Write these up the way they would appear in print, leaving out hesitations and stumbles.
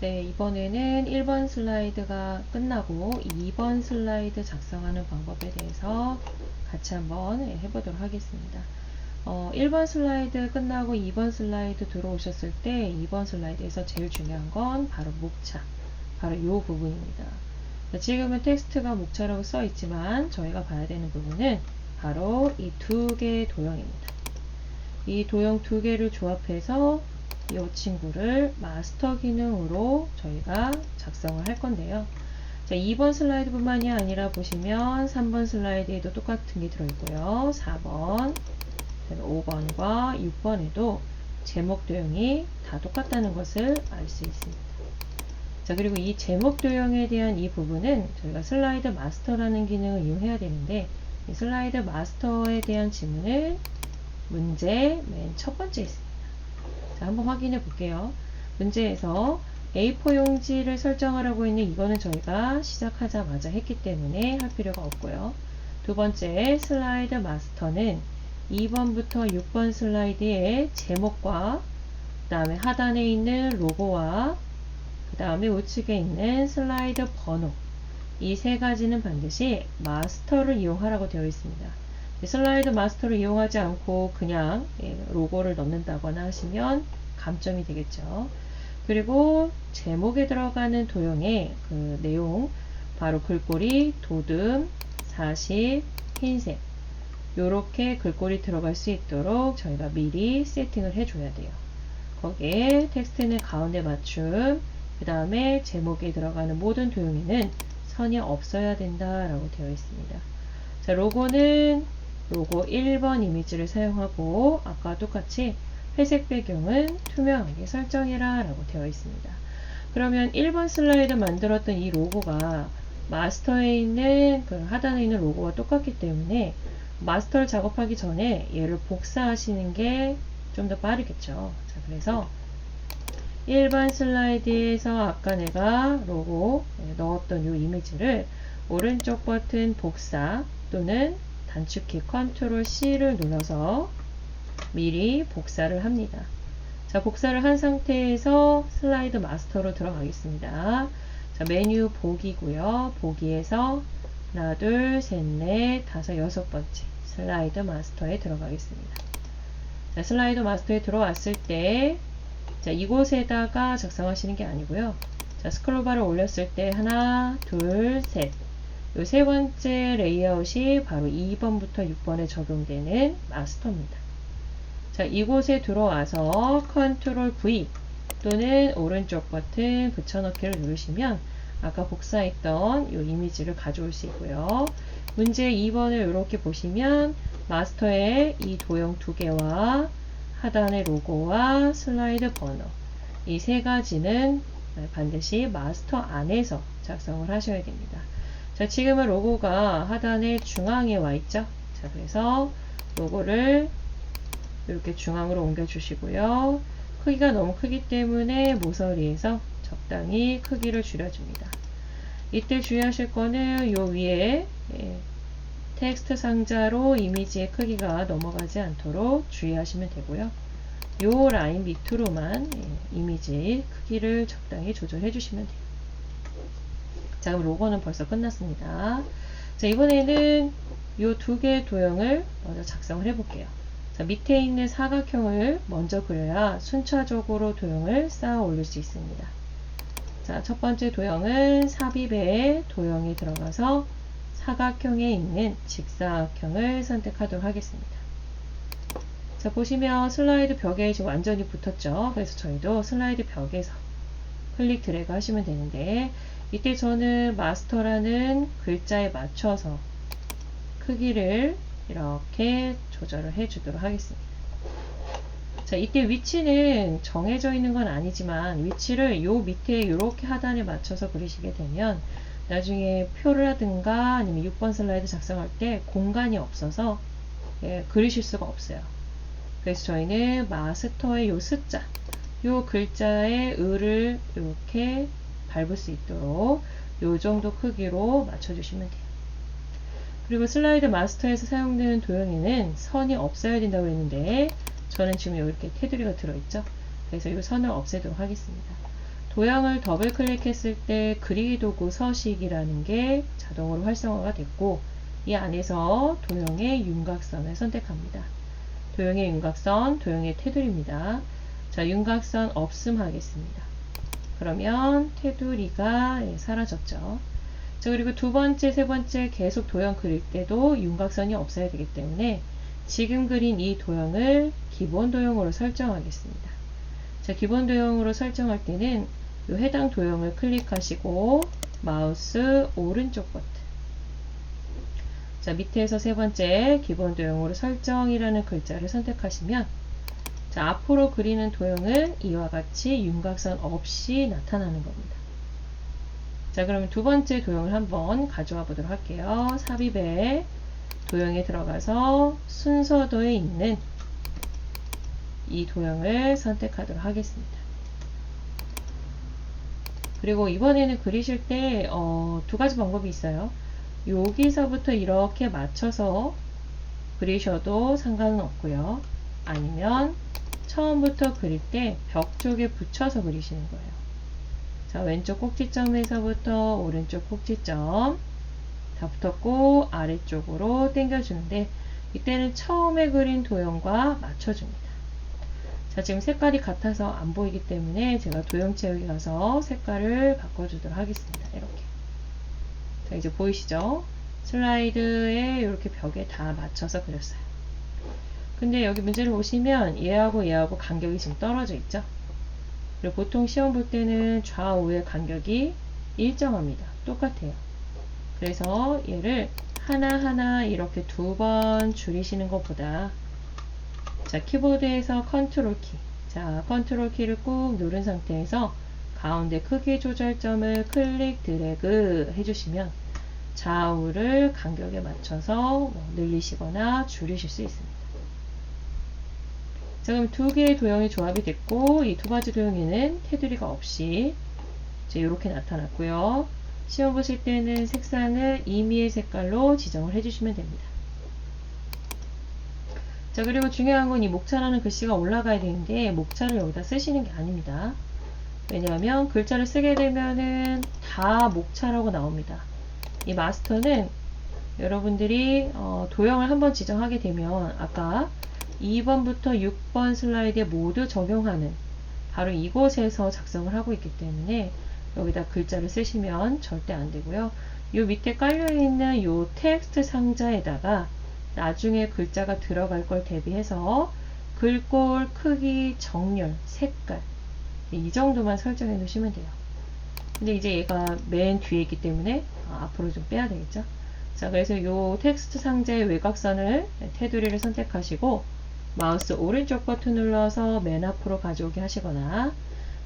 네, 이번에는 1번 슬라이드가 끝나고 2번 슬라이드 작성하는 방법에 대해서 같이 한번 해보도록 하겠습니다. 1번 슬라이드 끝나고 2번 슬라이드 들어오셨을 때 2번 슬라이드에서 제일 중요한 건 바로 목차, 바로 이 부분입니다. 지금은 텍스트가 목차라고 써 있지만 저희가 봐야 되는 부분은 바로 이 두 개의 도형입니다. 이 도형 두 개를 조합해서 이 친구를 마스터 기능으로 저희가 작성을 할 건데요. 자, 2번 슬라이드 뿐만이 아니라 보시면 3번 슬라이드에도 똑같은 게 들어있고요. 4번, 5번과 6번에도 제목 도형이 다 똑같다는 것을 알 수 있습니다. 자, 그리고 이 제목 도형에 대한 이 부분은 저희가 슬라이드 마스터라는 기능을 이용해야 되는데, 이 슬라이드 마스터에 대한 지문을 문제 맨 첫 번째 있습니다. 자, 한번 확인해 볼게요. 문제에서 A4 용지를 설정하라고 있는 이거는 저희가 시작하자마자 했기 때문에 할 필요가 없고요. 두 번째 슬라이드 마스터는 2번부터 6번 슬라이드의 제목과 그 다음에 하단에 있는 로고와 그 다음에 우측에 있는 슬라이드 번호, 이 세 가지는 반드시 마스터를 이용하라고 되어 있습니다. 슬라이드 마스터를 이용하지 않고 그냥 로고를 넣는다거나 하시면 감점이 되겠죠. 그리고 제목에 들어가는 도형의 그 내용, 바로 글꼴이 도듬, 40, 흰색, 요렇게 글꼴이 들어갈 수 있도록 저희가 미리 세팅을 해줘야 돼요. 거기에 텍스트는 가운데 맞춤, 그 다음에 제목에 들어가는 모든 도형에는 선이 없어야 된다라고 되어 있습니다. 자, 로고는 로고 1번 이미지를 사용하고 아까 똑같이 회색 배경은 투명하게 설정해라 라고 되어 있습니다. 그러면 1번 슬라이드 만들었던 이 로고가 마스터에 있는 그 하단에 있는 로고와 똑같기 때문에 마스터를 작업하기 전에 얘를 복사하시는 게 좀 더 빠르겠죠. 자, 그래서 1번 슬라이드에서 아까 내가 로고 넣었던 이 이미지를 오른쪽 버튼 복사 또는 단축키 컨트롤 C를 눌러서 미리 복사를 합니다. 자, 복사를 한 상태에서 슬라이드 마스터로 들어가겠습니다. 자, 메뉴 보기고요. 보기에서 하나, 둘, 셋, 넷, 다섯, 여섯 번째 슬라이드 마스터에 들어가겠습니다. 자, 슬라이드 마스터에 들어왔을 때 자, 이곳에다가 작성하시는 게 아니고요. 자, 스크롤바를 올렸을 때 하나, 둘, 셋. 요 세 번째 레이아웃이 바로 2번부터 6번에 적용되는 마스터입니다. 자, 이곳에 들어와서 컨트롤 V 또는 오른쪽 버튼 붙여넣기를 누르시면 아까 복사했던 이 이미지를 가져올 수 있고요. 문제 2번을 이렇게 보시면 마스터의 이 도형 두 개와 하단의 로고와 슬라이드 번호, 이 세 가지는 반드시 마스터 안에서 작성을 하셔야 됩니다. 자, 지금은 로고가 하단의 중앙에 와 있죠. 자, 그래서 로고를 이렇게 중앙으로 옮겨 주시고요. 크기가 너무 크기 때문에 모서리에서 적당히 크기를 줄여줍니다. 이때 주의하실 거는 요 위에 텍스트 상자로 이미지의 크기가 넘어가지 않도록 주의하시면 되고요. 요 라인 밑으로만 이미지 크기를 적당히 조절해 주시면 돼요. 자, 그럼 로고는 벌써 끝났습니다. 자, 이번에는 요 두 개의 도형을 먼저 작성을 해 볼게요. 자, 밑에 있는 사각형을 먼저 그려야 순차적으로 도형을 쌓아 올릴 수 있습니다. 자, 첫 번째 도형은 삽입의 도형에 들어가서 사각형에 있는 직사각형을 선택하도록 하겠습니다. 자, 보시면 슬라이드 벽에 지금 완전히 붙었죠. 그래서 저희도 슬라이드 벽에서 클릭 드래그 하시면 되는데, 이때 저는 마스터라는 글자에 맞춰서 크기를 이렇게 조절을 해 주도록 하겠습니다. 자, 이때 위치는 정해져 있는 건 아니지만 위치를 요 밑에 이렇게 하단에 맞춰서 그리시게 되면 나중에 표라든가 아니면 6번 슬라이드 작성할 때 공간이 없어서 그리실 수가 없어요. 그래서 저희는 마스터의 요 숫자, 요 글자의 을을 이렇게 밟을 수 있도록 요 정도 크기로 맞춰주시면 돼요. 그리고 슬라이드 마스터에서 사용되는 도형에는 선이 없어야 된다고 했는데 저는 지금 이렇게 테두리가 들어있죠. 그래서 이 선을 없애도록 하겠습니다. 도형을 더블 클릭했을 때 그리기 도구 서식이라는 게 자동으로 활성화가 됐고, 이 안에서 도형의 윤곽선을 선택합니다. 도형의 윤곽선, 도형의 테두리입니다. 자, 윤곽선 없음 하겠습니다. 그러면 테두리가 사라졌죠. 자, 그리고 두 번째, 세 번째 계속 도형 그릴 때도 윤곽선이 없어야 되기 때문에 지금 그린 이 도형을 기본 도형으로 설정하겠습니다. 자, 기본 도형으로 설정할 때는 이 해당 도형을 클릭하시고 마우스 오른쪽 버튼. 자, 밑에서 세 번째 기본 도형으로 설정이라는 글자를 선택하시면 자, 앞으로 그리는 도형은 이와 같이 윤곽선 없이 나타나는 겁니다. 자, 그러면 두 번째 도형을 한번 가져와 보도록 할게요. 삽입에 도형에 들어가서 순서도에 있는 이 도형을 선택하도록 하겠습니다. 그리고 이번에는 그리실 때 두 가지 방법이 있어요. 여기서부터 이렇게 맞춰서 그리셔도 상관은 없고요. 아니면 처음부터 그릴 때 벽 쪽에 붙여서 그리시는 거예요. 자, 왼쪽 꼭지점에서부터 오른쪽 꼭지점 다 붙었고 아래쪽으로 당겨주는데 이때는 처음에 그린 도형과 맞춰줍니다. 자, 지금 색깔이 같아서 안 보이기 때문에 제가 도형 채우기 가서 색깔을 바꿔주도록 하겠습니다. 이렇게. 자, 이제 보이시죠? 슬라이드에 이렇게 벽에 다 맞춰서 그렸어요. 근데 여기 문제를 보시면 얘하고 얘하고 간격이 지금 떨어져 있죠? 그리고 보통 시험 볼 때는 좌우의 간격이 일정합니다. 똑같아요. 그래서 얘를 하나하나 이렇게 두 번 줄이시는 것보다 자, 키보드에서 컨트롤 키. 자, 컨트롤 키를 꾹 누른 상태에서 가운데 크기 조절점을 클릭 드래그 해주시면 좌우를 간격에 맞춰서 늘리시거나 줄이실 수 있습니다. 자, 그럼 두 개의 도형이 조합이 됐고 이 두 가지 도형에는 테두리가 없이 이제 이렇게 나타났고요. 시험 보실 때는 색상을 임의의 색깔로 지정을 해주시면 됩니다. 자, 그리고 중요한 건 이 목차라는 글씨가 올라가야 되는데 목차를 여기다 쓰시는 게 아닙니다. 왜냐하면 글자를 쓰게 되면은 다 목차라고 나옵니다. 이 마스터는 여러분들이 도형을 한번 지정하게 되면 아까 2번부터 6번 슬라이드에 모두 적용하는 바로 이곳에서 작성을 하고 있기 때문에 여기다 글자를 쓰시면 절대 안 되고요. 이 밑에 깔려있는 이 텍스트 상자에다가 나중에 글자가 들어갈 걸 대비해서 글꼴, 크기, 정렬, 색깔 이 정도만 설정해 놓으시면 돼요. 근데 이제 얘가 맨 뒤에 있기 때문에 앞으로 좀 빼야 되겠죠. 자, 그래서 이 텍스트 상자의 외곽선을 테두리를 선택하시고 마우스 오른쪽 버튼 눌러서 맨 앞으로 가져오기 하시거나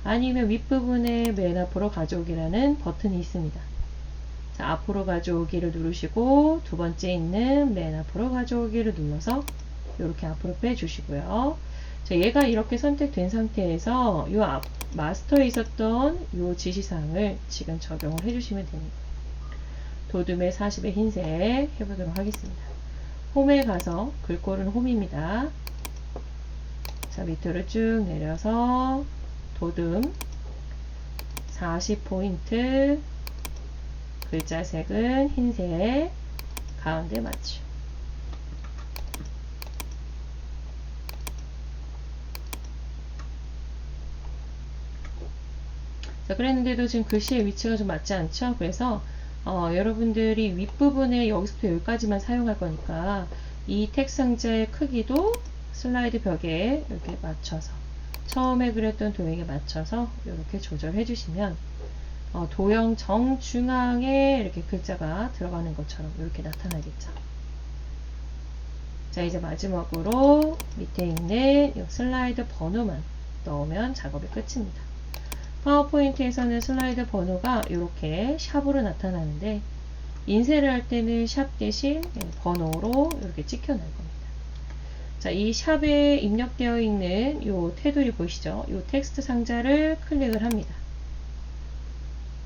아니면 윗부분에 맨 앞으로 가져오기라는 버튼이 있습니다. 자, 앞으로 가져오기를 누르시고 두 번째 있는 맨 앞으로 가져오기를 눌러서 이렇게 앞으로 빼주시고요. 자, 얘가 이렇게 선택된 상태에서 이 마스터에 있었던 이 지시사항을 지금 적용을 해주시면 됩니다. 도둠의 40의 흰색 해보도록 하겠습니다. 홈에 가서 글꼴은 홈입니다. 자, 밑으로 쭉 내려서 도둠 40포인트 글자 색은 흰색 가운데 맞춤. 자, 그랬는데도 지금 글씨의 위치가 좀 맞지 않죠? 그래서 여러분들이 윗부분에 여기서부터 여기까지만 사용할 거니까 이 텍스트 상자의 크기도 슬라이드 벽에 이렇게 맞춰서 처음에 그렸던 도형에 맞춰서 이렇게 조절해 주시면 도형 정중앙에 이렇게 글자가 들어가는 것처럼 이렇게 나타나겠죠. 자, 이제 마지막으로 밑에 있는 이 슬라이드 번호만 넣으면 작업이 끝입니다. 파워포인트에서는 슬라이드 번호가 이렇게 샵으로 나타나는데 인쇄를 할 때는 샵 대신 번호로 이렇게 찍혀날 겁니다. 자, 이 샵에 입력되어 있는 이 테두리 보이시죠? 이 텍스트 상자를 클릭을 합니다.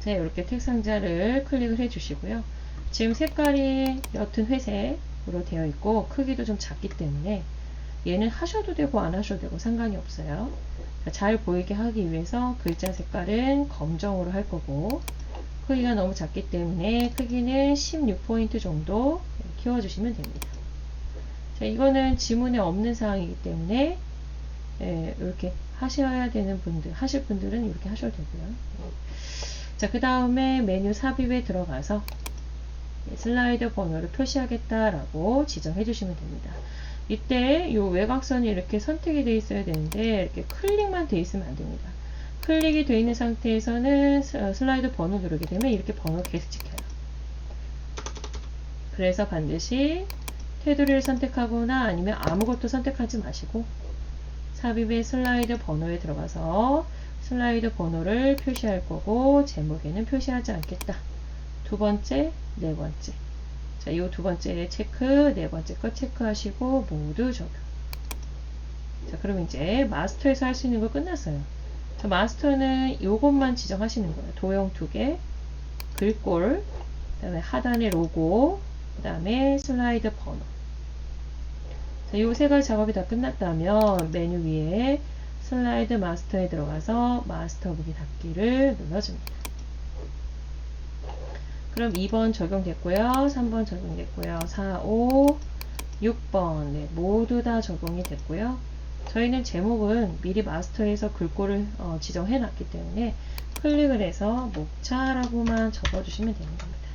자, 이렇게 텍스트 상자를 클릭을 해 주시고요. 지금 색깔이 옅은 회색으로 되어 있고 크기도 좀 작기 때문에 얘는 하셔도 되고 안 하셔도 되고 상관이 없어요. 잘 보이게 하기 위해서 글자 색깔은 검정으로 할 거고, 크기가 너무 작기 때문에 크기는 16포인트 정도 키워주시면 됩니다. 자, 이거는 지문에 없는 사항이기 때문에 이렇게 하셔야 되는 분들, 하실 분들은 이렇게 하셔도 되고요. 자, 그 다음에 메뉴 삽입에 들어가서 슬라이드 번호를 표시하겠다라고 지정해 주시면 됩니다. 이때 이 외곽선이 이렇게 선택이 되어 있어야 되는데 이렇게 클릭만 되어 있으면 안 됩니다. 클릭이 되어 있는 상태에서는 슬라이드 번호 누르게 되면 이렇게 번호가 계속 찍혀요. 그래서 반드시 테두리를 선택하거나 아니면 아무것도 선택하지 마시고 삽입의 슬라이드 번호에 들어가서 슬라이드 번호를 표시할 거고 제목에는 표시하지 않겠다. 두 번째, 네 번째. 자, 이 두 번째 체크, 네 번째 거 체크하시고 모두 적용. 자, 그럼 이제 마스터에서 할 수 있는 거 끝났어요. 자, 마스터는 이것만 지정하시는 거예요. 도형 2개, 글꼴, 그 다음에 하단에 로고, 그 다음에 슬라이드 번호. 자, 이 세 가지 작업이 다 끝났다면 메뉴 위에 슬라이드 마스터에 들어가서 마스터 보기 닫기를 눌러줍니다. 그럼 2번 적용됐고요. 3번 적용됐고요. 4, 5, 6번 네, 모두 다 적용이 됐고요. 저희는 제목은 미리 마스터에서 글꼴을 지정해 놨기 때문에 클릭을 해서 목차라고만 적어주시면 되는 겁니다.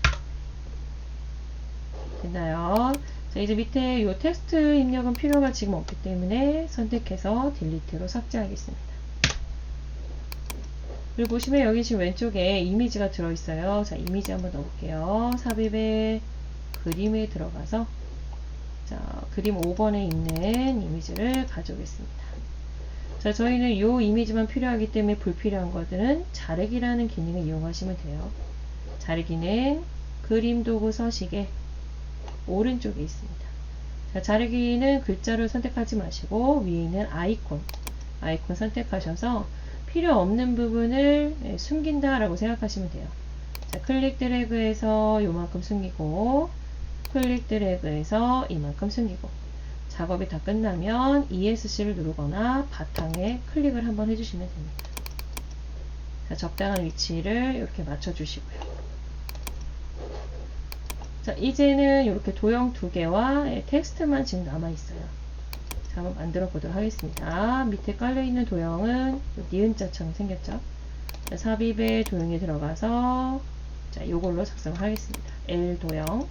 됐나요? 자, 이제 밑에 이 텍스트 입력은 필요가 지금 없기 때문에 선택해서 딜리트로 삭제하겠습니다. 그리고 보시면 여기 지금 왼쪽에 이미지가 들어있어요. 자, 이미지 한번 넣어볼게요. 삽입의 그림에 들어가서 자, 그림 5번에 있는 이미지를 가져오겠습니다. 자, 저희는 이 이미지만 필요하기 때문에 불필요한 것들은 자르기라는 기능을 이용하시면 돼요. 자르기는 그림 도구 서식에 오른쪽에 있습니다. 자, 자르기는 글자를 선택하지 마시고 위에 있는 아이콘 선택하셔서 필요 없는 부분을 숨긴다 라고 생각하시면 돼요. 자, 클릭 드래그해서 요만큼 숨기고 클릭 드래그해서 이만큼 숨기고 작업이 다 끝나면 ESC를 누르거나 바탕에 클릭을 한번 해주시면 됩니다. 자, 적당한 위치를 이렇게 맞춰주시고요. 자, 이제는 이렇게 도형 2개와 텍스트만 지금 남아있어요. 자, 한번 만들어 보도록 하겠습니다. 밑에 깔려있는 도형은 니은자처럼 생겼죠. 자, 삽입의 도형에 들어가서 자, 이걸로 작성을 하겠습니다. L 도형.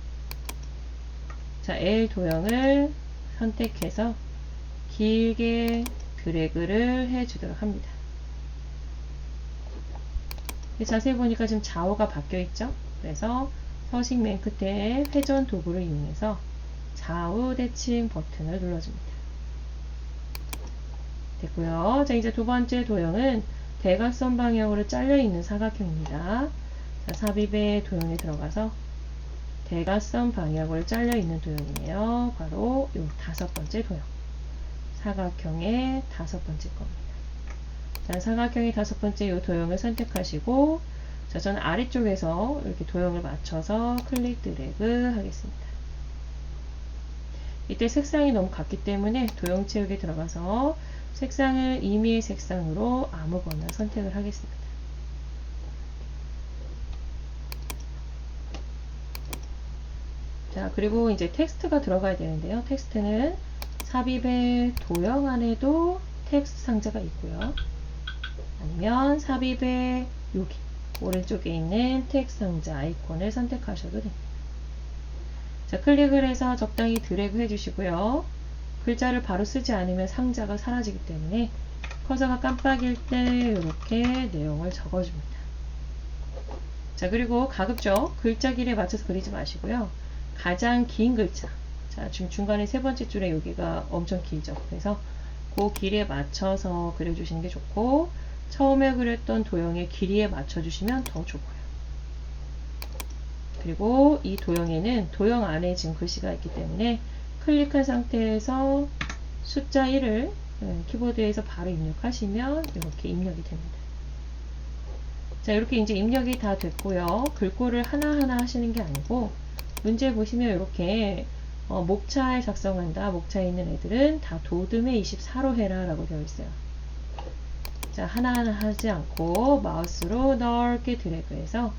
자, L 도형을 선택해서 길게 드래그를 해주도록 합니다. 자세히 보니까 지금 좌우가 바뀌어 있죠. 그래서 서식 맨 끝에 회전 도구를 이용해서 좌우 대칭 버튼을 눌러줍니다. 됐고요. 자, 이제 두 번째 도형은 대각선 방향으로 잘려 있는 사각형입니다. 자, 삽입의 도형에 들어가서 대각선 방향으로 잘려 있는 도형이네요. 바로 이 다섯 번째 도형. 사각형의 다섯 번째 겁니다. 자, 사각형의 다섯 번째 이 도형을 선택하시고, 자, 저는 아래쪽에서 이렇게 도형을 맞춰서 클릭 드래그 하겠습니다. 이때 색상이 너무 같기 때문에 도형 채우기에 들어가서 색상을 임의의 색상으로 아무거나 선택을 하겠습니다. 자, 그리고 이제 텍스트가 들어가야 되는데요. 텍스트는 삽입의 도형 안에도 텍스트 상자가 있고요. 아니면 삽입의 여기 오른쪽에 있는 텍스트 상자 아이콘을 선택하셔도 됩니다. 자, 클릭을 해서 적당히 드래그 해주시고요. 글자를 바로 쓰지 않으면 상자가 사라지기 때문에 커서가 깜빡일 때 이렇게 내용을 적어줍니다. 자, 그리고 가급적 글자 길에 맞춰서 그리지 마시고요. 가장 긴 글자. 자, 지금 중간에 세 번째 줄에 여기가 엄청 길죠. 그래서 그 길에 맞춰서 그려주시는 게 좋고, 처음에 그렸던 도형의 길이에 맞춰주시면 더 좋고요. 그리고 이 도형에는 도형 안에 지금 글씨가 있기 때문에 클릭한 상태에서 숫자 1을 키보드에서 바로 입력하시면 이렇게 입력이 됩니다. 자, 이렇게 이제 입력이 다 됐고요. 글꼴을 하나하나 하시는 게 아니고 문제 보시면 이렇게 목차에 작성한다. 목차에 있는 애들은 다 도듬에 24로 해라 라고 되어 있어요. 자, 하나하나 하지 않고 마우스로 넓게 드래그해서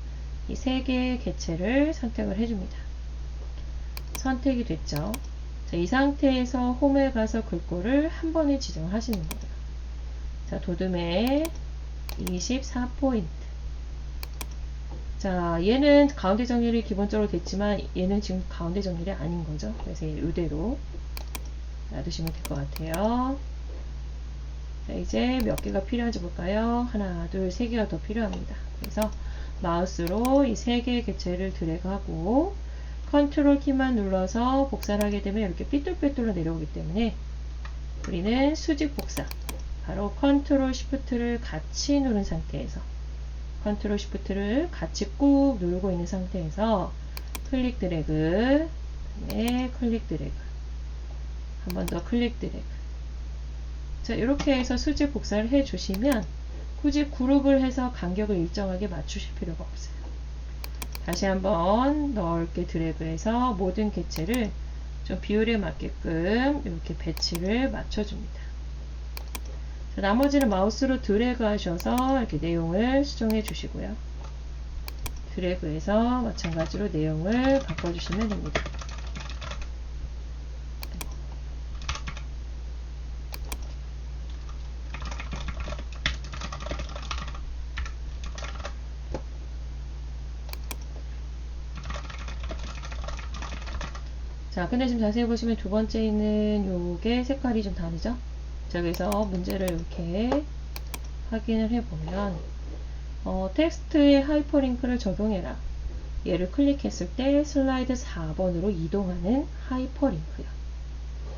이 세 개의 개체를 선택을 해줍니다. 선택이 됐죠. 자, 이 상태에서 홈에 가서 글꼴을 한 번에 지정하시는 거예요. 자, 도듬에 24포인트. 자, 얘는 가운데 정렬이 기본적으로 됐지만 얘는 지금 가운데 정렬이 아닌 거죠. 그래서 이대로 놔두시면 될 것 같아요. 자, 이제 몇 개가 필요한지 볼까요? 하나, 둘, 세 개가 더 필요합니다. 그래서 마우스로 이 세 개의 개체를 드래그하고 컨트롤 키만 눌러서 복사를 하게 되면 이렇게 삐뚤빼뚤로 내려오기 때문에 우리는 수직 복사, 바로 컨트롤 시프트를 같이 누른 상태에서 컨트롤 시프트를 같이 꾹 누르고 있는 상태에서 클릭 드래그, 그다음에 클릭 드래그, 한 번 더 클릭 드래그. 자, 이렇게 해서 수직 복사를 해 주시면 굳이 그룹을 해서 간격을 일정하게 맞추실 필요가 없어요. 다시 한번 넓게 드래그해서 모든 개체를 좀 비율에 맞게끔 이렇게 배치를 맞춰줍니다. 자, 나머지는 마우스로 드래그 하셔서 이렇게 내용을 수정해 주시고요. 드래그해서 마찬가지로 내용을 바꿔주시면 됩니다. 자, 근데 지금 자세히 보시면 두 번째 있는 요게 색깔이 좀 다르죠? 자, 그래서 문제를 이렇게 확인을 해보면, 텍스트에 하이퍼링크를 적용해라. 얘를 클릭했을 때 슬라이드 4번으로 이동하는 하이퍼링크요.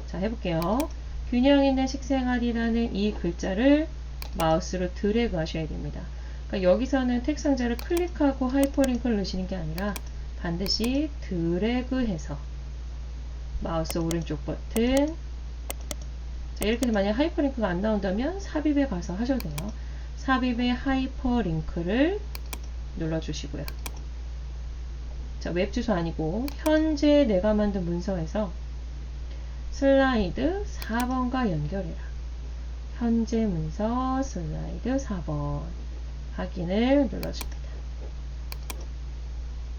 자, 해볼게요. 균형 있는 식생활이라는 이 글자를 마우스로 드래그 하셔야 됩니다. 그러니까 여기서는 텍스트 상자를 클릭하고 하이퍼링크를 넣으시는 게 아니라 반드시 드래그해서 마우스 오른쪽 버튼. 자, 이렇게 해서 만약 하이퍼링크가 안 나온다면 삽입에 가서 하셔도 돼요. 삽입에 하이퍼링크를 눌러주시고요. 자, 웹 주소 아니고 현재 내가 만든 문서에서 슬라이드 4번과 연결해라. 현재 문서 슬라이드 4번 확인을 눌러줍니다.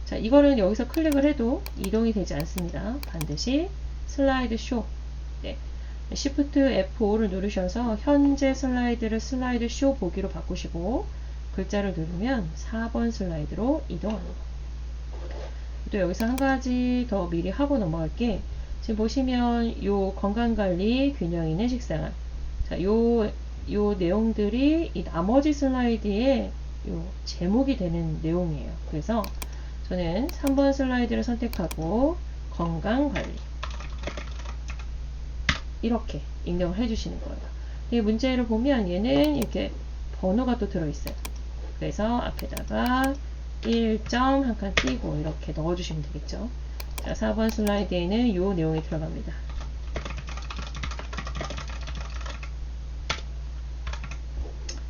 자, 이거는 여기서 클릭을 해도 이동이 되지 않습니다. 반드시 슬라이드 쇼. 네. Shift F5를 누르셔서 현재 슬라이드를 슬라이드 쇼 보기로 바꾸시고 글자를 누르면 4번 슬라이드로 이동하는 거. 또 여기서 한 가지 더 미리 하고 넘어갈 게, 지금 보시면 요 건강관리 균형 있는 식생활. 자, 요 내용들이 이 나머지 슬라이드에 요 제목이 되는 내용이에요. 그래서 저는 3번 슬라이드를 선택하고 건강관리 이렇게 입력을 해주시는 거예요. 이 문제를 보면 얘는 이렇게 번호가 또 들어있어요. 그래서 앞에다가 1점 한 칸 띄고 이렇게 넣어주시면 되겠죠. 자, 4번 슬라이드에는 이 내용이 들어갑니다.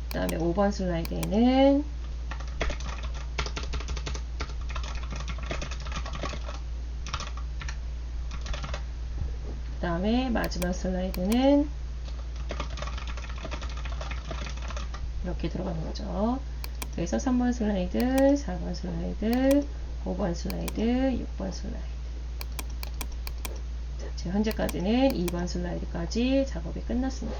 그 다음에 5번 슬라이드에는 그 다음에 마지막 슬라이드는 이렇게 들어가는 거죠. 그래서 3번 슬라이드, 4번 슬라이드, 5번 슬라이드, 6번 슬라이드. 자, 지금 현재까지는 2번 슬라이드까지 작업이 끝났습니다.